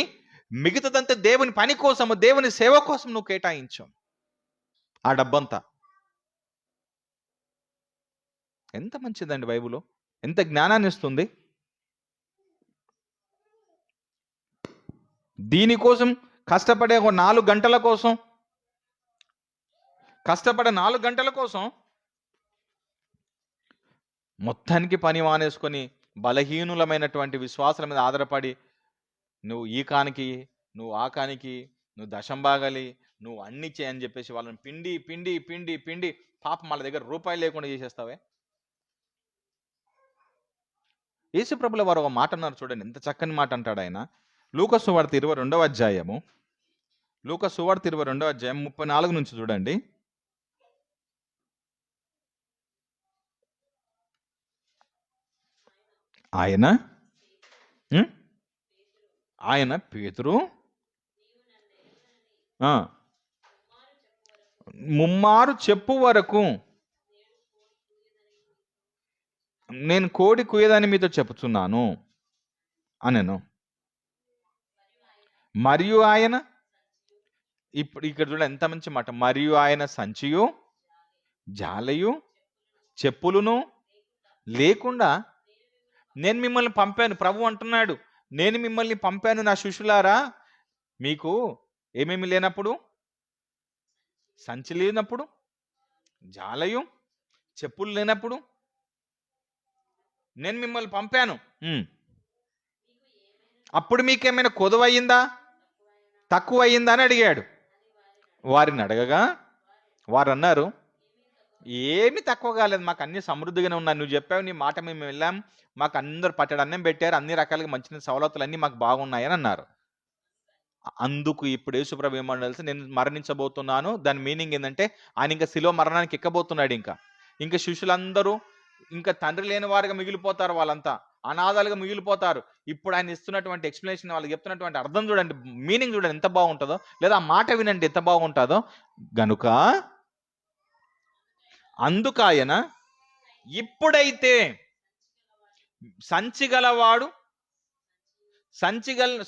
మిగతాదంతా దేవుని పని కోసము, దేవుని సేవ కోసం నువ్వు కేటాయించు ఆ డబ్బంతా. ఎంత మంచిదండి బైబిల్, ఎంత జ్ఞానాన్ని ఇస్తుంది. దీనికోసం కష్టపడే 4 గంటల కోసం, కష్టపడే 4 గంటల కోసం మొత్తానికి పని మానేసుకొని బలహీనులమైనటువంటి విశ్వాసాల మీద ఆధారపడి నువ్వు ఈ కానికి, నువ్వు ఆ కానికి, నువ్వు దశంబాగాలి, నువ్వు అన్ని చేయని చెప్పేసి వాళ్ళని పిండి పిండి పిండి పిండి పాపం వాళ్ళ దగ్గర రూపాయలు లేకుండా చేసేస్తావే. యేసుప్రభుల వారు ఒక మాట అన్నారు చూడండి, ఎంత చక్కని మాట అంటాడు ఆయన. లూకా సువార్త 22వ అధ్యాయము, లూకా సువార్త 22వ అధ్యాయం 34 నుంచి చూడండి. ఆయన ఉం? ఆయన పేతురు ఆ, ముమ్మారు చెప్పు వరకు నేను కోడి కుయ్యదని మీతో చెప్పుచున్నాను అనెను. మరియు ఆయన, ఇప్పుడు ఇక్కడ చూడ ఎంత మంచి మాట, మరియు ఆయన సంచియు జాలయు చెప్పులును లేకుండా నేను మిమ్మల్ని పంపాను. ప్రభు అంటున్నాడు, నేను మిమ్మల్ని పంపాను నా శిష్యులారా. మీకు ఏమేమి లేనప్పుడు, సంచి లేనప్పుడు, జాలయు చెప్పులు లేనప్పుడు నేను మిమ్మల్ని పంపాను. అప్పుడు మీకేమైనా కొదువయ్యిందా, తక్కువ అయ్యిందా అని అడిగాడు. వారిని అడగగా వారు అన్నారు, ఏమి తక్కువ కాలేదు, మాకు అన్ని సమృద్ధిగానే ఉన్నాయి. నువ్వు చెప్పావు, నీ మాట మేము వెళ్ళాం, మాకు అందరు పట్టడి అన్నం పెట్టారు, అన్ని రకాలుగా మంచి సవలతులు అన్నీ మాకు బాగున్నాయని అన్నారు. అందుకు ఇప్పుడు యేసుప్రభు ఏమన్నా తెలుసు, నేను మరణించబోతున్నాను. దాని మీనింగ్ ఏంటంటే ఆయన ఇంకా శిలువ మరణానికి ఎక్కబోతున్నాడు. ఇంకా శిష్యులందరూ ఇంకా తండ్రి లేని వారుగా మిగిలిపోతారు, వాళ్ళంతా అనాథాలుగా మిగిలిపోతారు. ఇప్పుడు ఆయన ఇస్తున్నటువంటి ఎక్స్ప్లెనేషన్, వాళ్ళకి చెప్తున్నటువంటి అర్థం చూడండి, మీనింగ్ చూడండి ఎంత బాగుంటుందో, లేదా ఆ మాట వినండి ఎంత బాగుంటుందో. గనుక అందుకాయన ఇప్పుడైతే సంచి గలవాడు,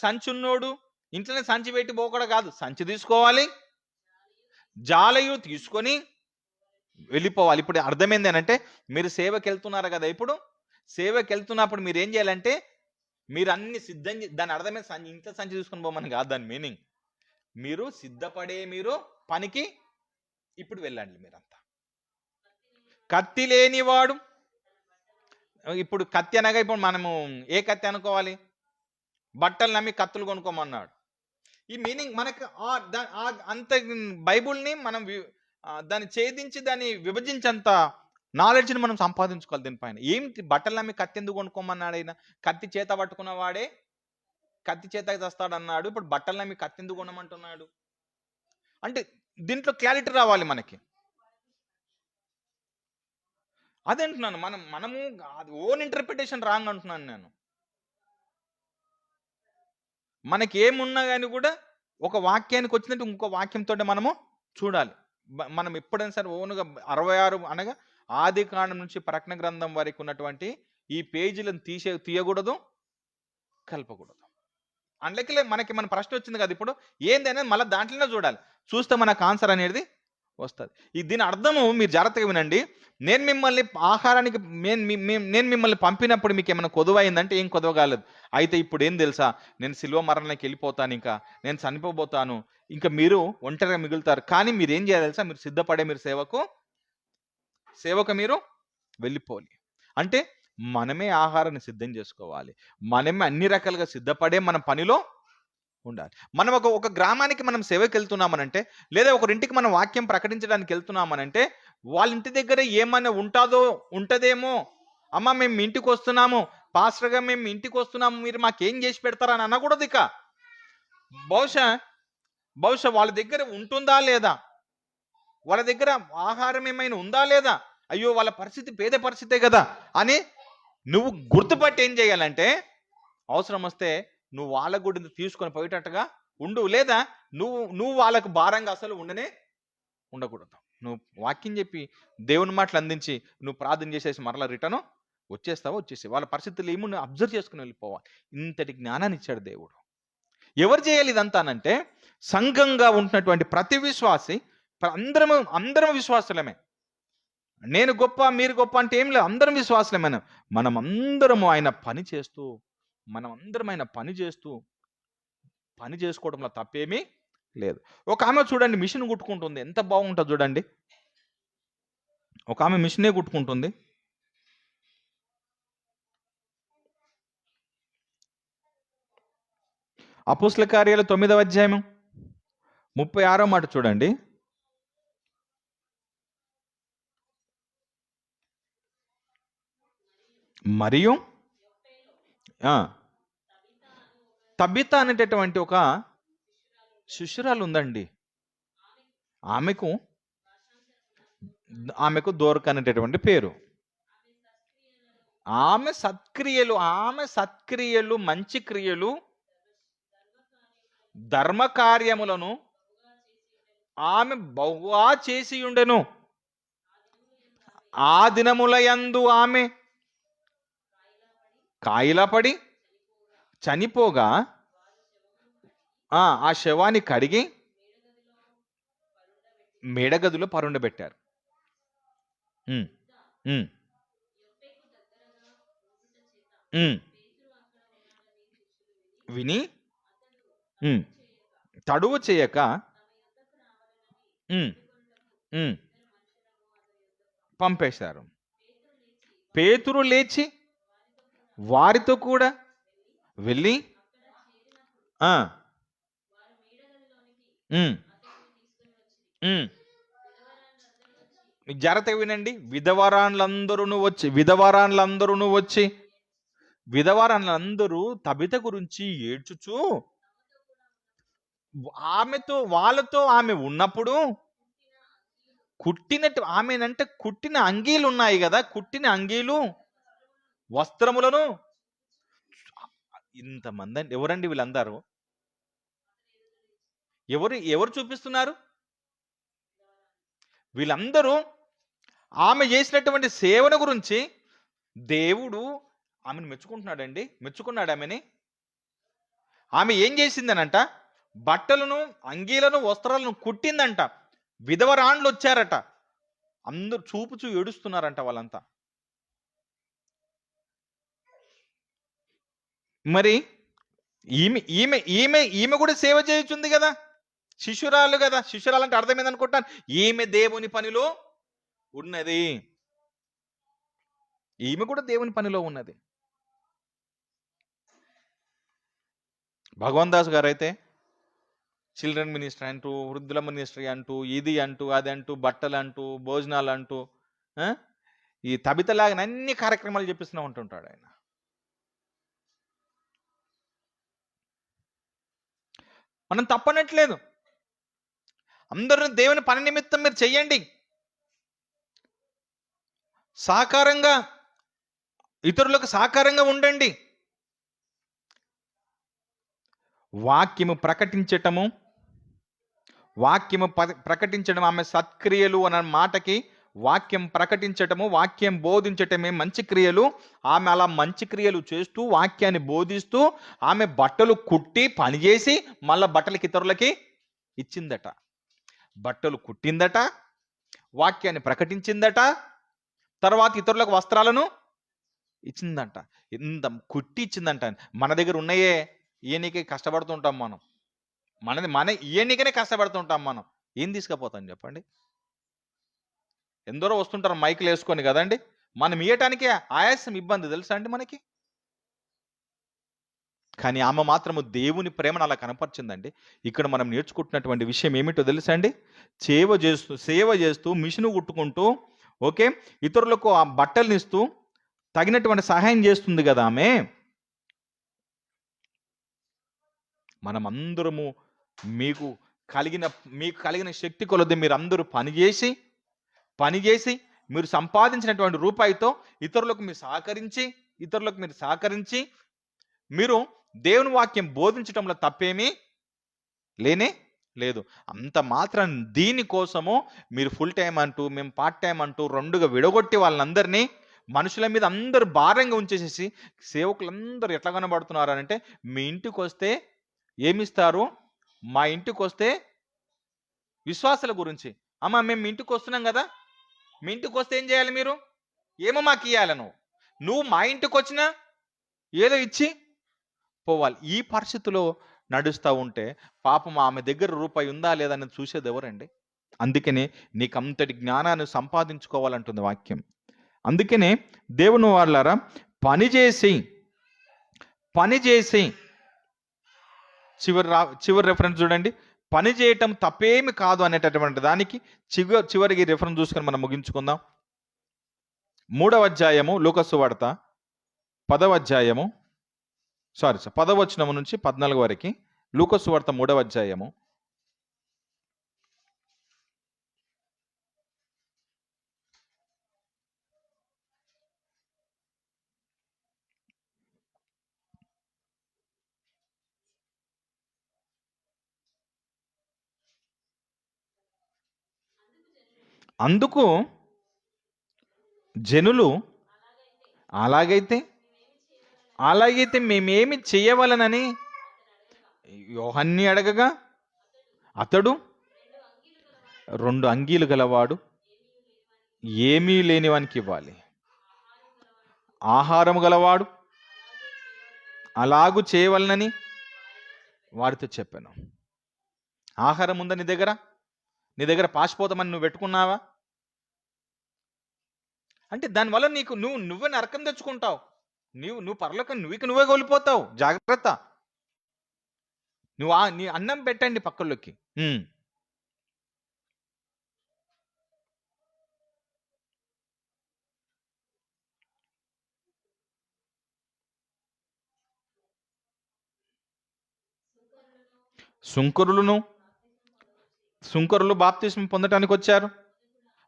సంచున్నోడు ఇంట్లోనే సంచి పెట్టి పోకూడదు కాదు, సంచి తీసుకోవాలి, జాలయు తీసుకొని వెళ్ళిపోవాలి. ఇప్పుడు అర్థమైంది అంటే, మీరు సేవకి వెళ్తున్నారు కదా, ఇప్పుడు సేవకి వెళ్తున్నప్పుడు మీరు ఏం చేయాలంటే, మీరు అన్ని సిద్ధం, దాని అర్థమే ఇంట్లో సంచి తీసుకొని పోమని కాదు దాని మీనింగ్. మీరు సిద్ధపడే, మీరు పనికి ఇప్పుడు వెళ్ళండి. మీరంతా కత్తి లేనివాడు, ఇప్పుడు కత్తి అనగా ఇప్పుడు మనము ఏ కత్తి అనుకోవాలి, బట్టలు నమ్మి కత్తులు కొనుక్కోమన్నాడు. ఈ మీనింగ్ మనకు అంత బైబుల్ని మనం దాన్ని ఛేదించి దాన్ని విభజించేంత నాలెడ్జ్ని మనం సంపాదించుకోవాలి దీనిపైన. ఏంటి బట్టలు నమ్మి కత్తి ఎందుకు కొనుక్కోమన్నాడు? ఆయన కత్తి చేత పట్టుకున్న వాడే కత్తి చేత తెస్తాడన్నాడు. ఇప్పుడు బట్టలు నమ్మి కత్తి ఎందుకు కొనమంటున్నాడు అంటే దీంట్లో క్లారిటీ రావాలి మనకి. అదే అంటున్నాను, మనము ఓన్ ఇంటర్ప్రిటేషన్ రాంగ్ అంటున్నాను నేను. మనకి ఏమున్నా కానీ కూడా ఒక వాక్యానికి వచ్చినట్టు ఇంకో వాక్యంతో మనము చూడాలి. మనం ఎప్పుడైనా సరే ఓనుగా 66 అనగా ఆది కాండం నుంచి ప్రకటన గ్రంథం వరకు ఉన్నటువంటి ఈ పేజీలను తీయకూడదు, కలపకూడదు. అందుకే మన ప్రశ్న వచ్చింది కదా ఇప్పుడు, ఏంది అనేది మళ్ళీ దాంట్లోనే చూడాలి, చూస్తే మనకు ఆన్సర్ అనేది వస్తుంది. దీని అర్థము మీరు జాగ్రత్తగా వినండి. నేను మిమ్మల్ని ఆహారానికి నేను మిమ్మల్ని పంపినప్పుడు మీకు ఏమైనా కొదువైందంటే ఏం కొదవ కాలేదు. అయితే ఇప్పుడు ఏం తెలుసా, నేను శిలువ మరణానికి వెళ్ళిపోతాను, ఇంకా నేను చనిపోబోతాను, ఇంకా మీరు ఒంటరిగా మిగులుతారు. కానీ మీరు ఏం చేయాలి తెలుసా, మీరు సిద్ధపడే, మీరు సేవకు మీరు వెళ్ళిపోవాలి. అంటే మనమే ఆహారాన్ని సిద్ధం చేసుకోవాలి, మనమే అన్ని రకాలుగా సిద్ధపడే మన పనిలో ఉండాలి. మనం ఒక గ్రామానికి మనం సేవకి వెళ్తున్నామనంటే, లేదా ఒకరింటికి మనం వాక్యం ప్రకటించడానికి వెళ్తున్నామనంటే, వాళ్ళ ఇంటి దగ్గర ఏమైనా ఉంటదేమో, అమ్మ మేము మీ ఇంటికి వస్తున్నాము, పాస్టర్గా మేము మీ ఇంటికి వస్తున్నాము, మీరు మాకేం చేసి పెడతారని అనకూడదు. ఇక బహుశా వాళ్ళ దగ్గర ఉంటుందా లేదా, వాళ్ళ దగ్గర ఆహారం ఏమైనా ఉందా లేదా, అయ్యో వాళ్ళ పరిస్థితి పేద పరిస్థితే కదా అని నువ్వు గుర్తుపట్టి ఏం చేయాలంటే, అవసరం వస్తే నువ్వు వాళ్ళ గుడిని తీసుకొని పోయేటట్టుగా ఉండు, లేదా నువ్వు వాళ్ళకు భారంగా అసలు ఉండకూడదు. నువ్వు వాక్యం చెప్పి దేవుని మాటలు అందించి నువ్వు ప్రార్థన చేసేసి మరలా రిటర్న్ వచ్చేసి వాళ్ళ పరిస్థితులు ఏమో నువ్వు అబ్జర్వ్ చేసుకుని వెళ్ళిపోవాలి. ఇంతటి జ్ఞానాన్ని ఇచ్చాడు దేవుడు. ఎవరు చేయాలి ఇదంతానంటే, సంఘంగా ఉంటున్నటువంటి ప్రతి విశ్వాసి, అందరం విశ్వాసులమే. నేను గొప్ప మీరు గొప్ప అంటే ఏం లేదు, అందరం విశ్వాసులమైన. మనం అందరము ఆయన పని చేస్తూ పని చేసుకోవడంలో తప్పేమీ లేదు. ఒక ఆమె చూడండి మిషన్ కుట్టుకుంటుంది, ఎంత బాగుంటుంది చూడండి. ఒక ఆమె మిషనే కుట్టుకుంటుంది. అపోస్తల కార్యాలు 9వ అధ్యాయం 36వ మాట చూడండి. మరియు తబిత అనేటటువంటి ఒక శిష్యురాలు ఉందండి. ఆమెకు దోర్క అనేటటువంటి పేరు. ఆమె సత్క్రియలు మంచి క్రియలు ధర్మ కార్యములను ఆమె బహుగా చేసి ఉండెను. ఆ దినములయందు ఆమె కాయిలపడి చనిపోగా ఆ శవాన్ని కడిగి మేడగదిలో పరుండబెట్టారు. ఉమ్, ఉమ్, ఉమ్. విని ఉమ్, తడువు చేయక ఉమ్, ఉమ్, పంపేశారు. పేతురు లేచి వారితో కూడా వెళ్ళి ఆ, ఉమ్, ఉమ్. మీకు జాగ్రత్తగా వినండి. విధవరాన్లందరూ తబిత గురించి ఏడ్చుచు వాళ్ళతో ఆమె ఉన్నప్పుడు కుట్టిన అంగీలు ఉన్నాయి కదా, కుట్టిన అంగీలు వస్త్రములను ఇంతమంది అండి. ఎవరండి వీళ్ళందరూ? ఎవరు చూపిస్తున్నారు? వీళ్ళందరూ ఆమె చేసినటువంటి సేవను గురించి దేవుడు ఆమెను మెచ్చుకున్నాడు ఆమెని. ఆమె ఏం చేసిందనంట? బట్టలను, అంగీలను, వస్త్రాలను కుట్టిందంట. విధవరాండ్లు వచ్చారట, అందరూ చూపుచూ ఏడుస్తున్నారంట వాళ్ళంతా. మరి ఈమె ఈమె ఈమె ఈమె కూడా సేవ చేయుచుంది కదా, శిష్యురాలు కదా. శిష్యురాలు అంటే అర్థం ఏందనుకుంటాను? ఈమె దేవుని పనిలో ఉన్నది. ఈమె కూడా దేవుని పనిలో ఉన్నది. భగవాన్ దాస్ గారు అయితే చిల్డ్రన్ మినిస్ట్రీ అంటూ, వృద్ధుల మినిస్ట్రీ అంటూ, ఇది అంటూ, అది అంటూ, బట్టలు అంటూ, భోజనాలు అంటూ, ఈ తబితలాగా అన్ని కార్యక్రమాలు చెప్పిస్తూ ఉంటుంటాడు ఆయన. మనం తప్పనట్లేదు. అందరూ దేవుని పని నిమిత్తం మీరు చెయ్యండి. సహకారంగా, ఇతరులకు సహకారంగా ఉండండి. వాక్యము ప్రకటించడం ఆమె సత్క్రియలు అన్న మాటకి వాక్యం ప్రకటించటము, వాక్యం బోధించటమే మంచి క్రియలు. ఆమె అలా మంచి క్రియలు చేస్తూ, వాక్యాన్ని బోధిస్తూ, ఆమె బట్టలు కుట్టి పనిచేసి మళ్ళా బట్టలకి ఇతరులకి ఇచ్చిందట. బట్టలు కుట్టిందట, వాక్యాన్ని ప్రకటించిందట, తర్వాత ఇతరులకు వస్త్రాలను ఇచ్చిందంట. ఇంత కుట్టి ఇచ్చిందంట. మన దగ్గర ఉన్నాయే, ఈయనకే కష్టపడుతుంటాం మనం. మన ఈయనకనే కష్టపడుతుంటాం మనం. ఏం తీసుకుపోతాం చెప్పండి? ఎందరో వస్తుంటారు మైకులు వేసుకొని కదండి. మనం ఇయ్యటానికే ఆయాసం, ఇబ్బంది తెలుసా అండి మనకి. కానీ ఆమె మాత్రము దేవుని ప్రేమను అలా కనపరిచిందండి. ఇక్కడ మనం నేర్చుకుంటున్నటువంటి విషయం ఏమిటో తెలుసా అండి? సేవ చేస్తూ మిషను కుట్టుకుంటూ, ఓకే, ఇతరులకు ఆ బట్టల్ని ఇస్తూ తగినటువంటి సహాయం చేస్తుంది కదా ఆమె. మనమందరము మీకు కలిగిన శక్తి కొలది మీరు అందరూ పనిచేసి మీరు సంపాదించినటువంటి రూపాయితో ఇతరులకు మీరు సహకరించి మీరు దేవుని వాక్యం బోధించడంలో తప్పేమీ లేదు. అంత మాత్రం దీనికోసము మీరు ఫుల్ టైం అంటూ, మేము పార్ట్ టైం అంటూ రెండుగా విడగొట్టి వాళ్ళందరినీ మనుషుల మీద అందరూ భారంగా ఉంచేసేసి సేవకులందరూ ఎట్లా కనబడుతున్నారు అంటే, మీ ఇంటికి వస్తే ఏమిస్తారు? మా ఇంటికి వస్తే విశ్వాసాల గురించి, అమ్మ మేము మీ ఇంటికి వస్తున్నాం కదా, మీ ఇంటికి వస్తే ఏం చేయాలి మీరు? ఏమో మాకు ఇవ్వాలి. నువ్వు మా ఇంటికి వచ్చినా ఏదో ఇచ్చి పోవాలి. ఈ పరిస్థితిలో నడుస్తూ ఉంటే పాపం ఆమె దగ్గర రూపాయి ఉందా లేదా అని చూసేది ఎవరండి? అందుకనే నీకు అంతటి జ్ఞానాన్ని సంపాదించుకోవాలంటుంది వాక్యం. అందుకనే దేవుని వాళ్ళారా, పనిచేసి చివరి రెఫరెన్స్ చూడండి. పని చేయటం తప్పేమి కాదు అనేటటువంటి దానికి చివరికి రెఫరెన్స్ చూసుకొని మనం ముగించుకుందాం. 3వ అధ్యాయము లూకా సువార్త 10వ వచనం నుంచి 14 వరకు. లూకా సువార్త 3వ అధ్యాయము. అందుకు జనులు అలాగైతే అలాగైతే మేమేమి చేయవలనని యోహన్ని అడగగా అతడు 2 అంగీలు గలవాడు ఏమీ లేనివానికి ఇవ్వాలి, ఆహారము గలవాడు అలాగూ చేయవలనని వారితో చెప్పాను. ఆహారం ఉందా నీ దగ్గర పాసిపోతామని నువ్వు పెట్టుకున్నావా? అంటే దానివల్ల నువ్వే నరకం తెచ్చుకుంటావు. నువ్వు పరలోకం నువ్వే కోల్పోతావు. జాగ్రత్త. నీ అన్నం పెట్టండి పక్కల్లోకి. సుంకరులు బాప్తిస్మం పొందటానికి వచ్చారు.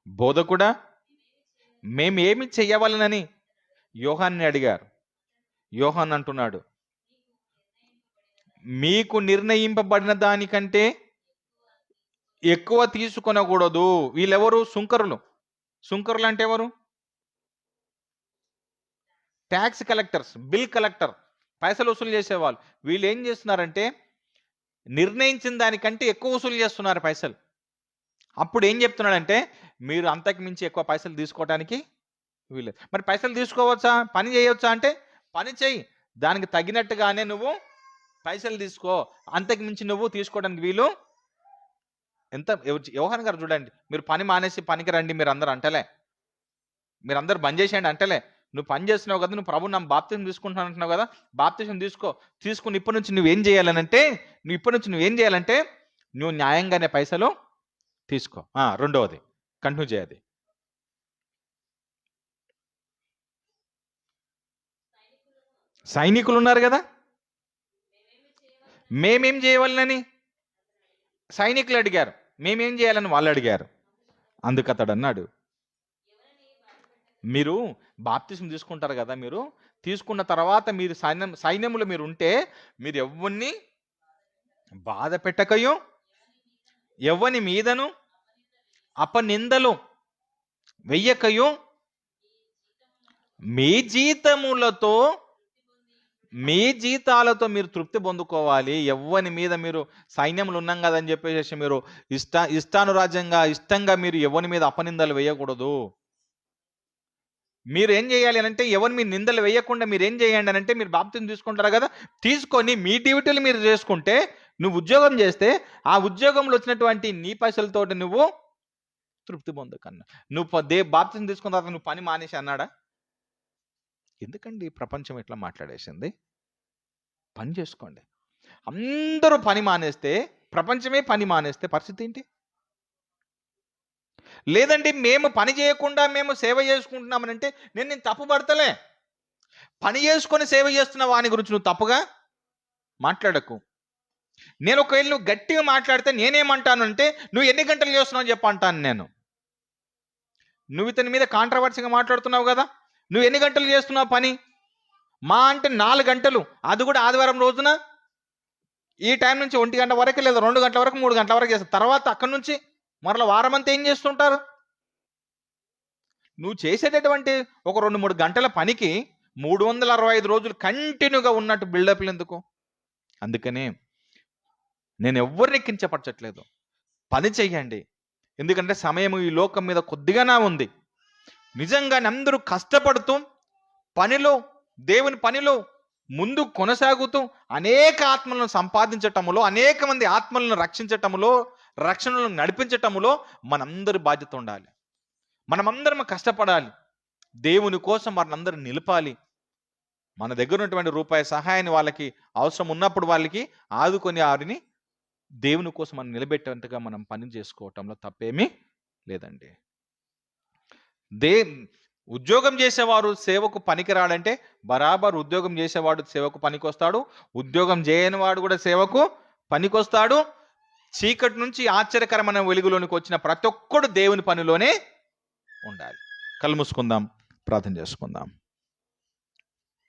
బోధకుడా మేమేమి చెయ్యవలనని యోహాన్ని అడిగారు. యోహాన్ అంటున్నాడు, మీకు నిర్ణయింపబడిన దానికంటే ఎక్కువ తీసుకొనకూడదు. వీళ్ళెవరు? సుంకరులు అంటే ఎవరు? ట్యాక్స్ కలెక్టర్స్, బిల్ కలెక్టర్, పైసలు వసూలు చేసేవాళ్ళు. వీళ్ళు ఏం చేస్తున్నారంటే నిర్ణయించిన దానికంటే ఎక్కువ వసూలు చేస్తున్నారు పైసలు. అప్పుడు ఏం చెప్తున్నాడంటే మీరు అంతకు మించి ఎక్కువ పైసలు తీసుకోవడానికి వీలేదు. మరి పైసలు తీసుకోవచ్చా, పని చేయవచ్చా అంటే పని చేయి, దానికి తగినట్టుగానే నువ్వు పైసలు తీసుకో, అంతకు మించి నువ్వు తీసుకోవడానికి వీలు. ఎంత యోహాన్ గారు చూడండి, మీరు పని మానేసి పనికి రండి మీరు అందరూ అంటలే, మీరందరూ బంద్ చేసేయండి అంటలే. నువ్వు పని చేస్తున్నావు కదా, నువ్వు ప్రభు నా బాప్తిజం తీసుకుంటున్నావు అంటున్నావు కదా, బాప్తిజం తీసుకుని ఇప్పటి నుంచి నువ్వేం చేయాలంటే నువ్వు న్యాయంగానే పైసలు తీసుకో. రెండవది కంటిన్యూ చేయాలి. సైనికులు ఉన్నారు కదా, మేమేం చేయవాలని సైనికులు అడిగారు, మేమేం చేయాలని వాళ్ళు అడిగారు. అందుకు అతడు అన్నాడు, మీరు బాప్తిజం తీసుకుంటారు కదా, మీరు తీసుకున్న తర్వాత మీరు సైన్యములు మీరు ఉంటే మీరు ఎవరిని బాధ పెట్టకయో, ఎవని మీదను అపనిందలు వెయ్యకయో, మీ జీతాలతో మీరు తృప్తి పొందుకోవాలి. ఎవరి మీద మీరు సైన్యములు ఉన్నాం కదని చెప్పేసి మీరు ఇష్టంగా మీరు ఎవరి మీద అపనిందలు వేయకూడదు. మీరు ఏం చేయాలి అంటే ఎవరి మీద నిందలు వేయకుండా మీరు ఏం చేయండి అంటే మీరు బాప్తిజం తీసుకుంటారు కదా, తీసుకొని మీ డ్యూటీలు మీరు చేసుకుంటే, నువ్వు ఉద్యోగం చేస్తే ఆ ఉద్యోగంలో వచ్చినటువంటి నీ పైసలతోటి నువ్వు తృప్తి పొందకన్నా. నువ్వు బాప్తిజం తీసుకున్న తర్వాత నువ్వు పని మానేసి అన్నాడా? ఎందుకండి ప్రపంచం ఇట్లా మాట్లాడేసింది? పని చేసుకోండి. అందరూ పని మానేస్తే, ప్రపంచమే పని మానేస్తే పరిస్థితి ఏంటి? లేదండి మేము పని చేయకుండా మేము సేవ చేసుకుంటున్నామనంటే నేను తప్పు పడతలే. పని చేసుకొని సేవ చేస్తున్న వాని గురించి నువ్వు తప్పుగా మాట్లాడకు. నేను ఒకవేళ నువ్వు గట్టిగా మాట్లాడితే నేనేమంటాను అంటే నువ్వు ఎన్ని గంటలు చేస్తున్నావు చెప్పు అంటాను నేను. నువ్వు ఇతని మీద కాంట్రవర్సీగా మాట్లాడుతున్నావు కదా, నువ్వు ఎన్ని గంటలు చేస్తున్నావు పని? మా అంటే 4 గంటలు, అది కూడా ఆదివారం రోజున ఈ టైం నుంచి 1 గంట వరకు, లేదా 2 గంటల వరకు, 3 గంటల వరకు చేస్తారు. తర్వాత అక్కడి నుంచి మరలా వారం అంతా ఏం చేస్తుంటారు? నువ్వు చేసేటటువంటి ఒక 2-3 గంటల పనికి 365 రోజులు కంటిన్యూగా ఉన్నట్టు బిల్డప్లు ఎందుకు? అందుకనే నేను ఎవరిని కించపరచట్లేదు. పని చెయ్యండి. ఎందుకంటే సమయం ఈ లోకం మీద కొద్దిగానే ఉంది. నిజంగానే అందరూ కష్టపడుతూ దేవుని పనిలో ముందు కొనసాగుతూ అనేక ఆత్మలను సంపాదించటములో, అనేక మంది ఆత్మలను రక్షించటములో, రక్షణలను నడిపించటములో మనందరి బాధ్యత ఉండాలి. మనమందరం కష్టపడాలి. దేవుని కోసం మనందరూ నిలపాలి. మన దగ్గర ఉన్నటువంటి రూపాయి సహాయాన్ని వాళ్ళకి అవసరం ఉన్నప్పుడు వాళ్ళకి ఆదుకొని వారిని దేవుని కోసం మనం నిలబెట్టేంతగా మనం పని చేసుకోవటంలో తప్పేమీ లేదండి. ఉద్యోగం చేసేవారు సేవకు పనికిరాడంటే బరాబర్ ఉద్యోగం చేసేవాడు సేవకు పనికొస్తాడు, ఉద్యోగం చేయని వాడు కూడా సేవకు పనికొస్తాడు. చీకటి నుంచి ఆశ్చర్యకరమైన వెలుగులోనికి వచ్చిన ప్రతి ఒక్కడు దేవుని పనిలోనే ఉండాలి. కళ్ళు మూసుకుందాం, ప్రార్థన చేసుకుందాం.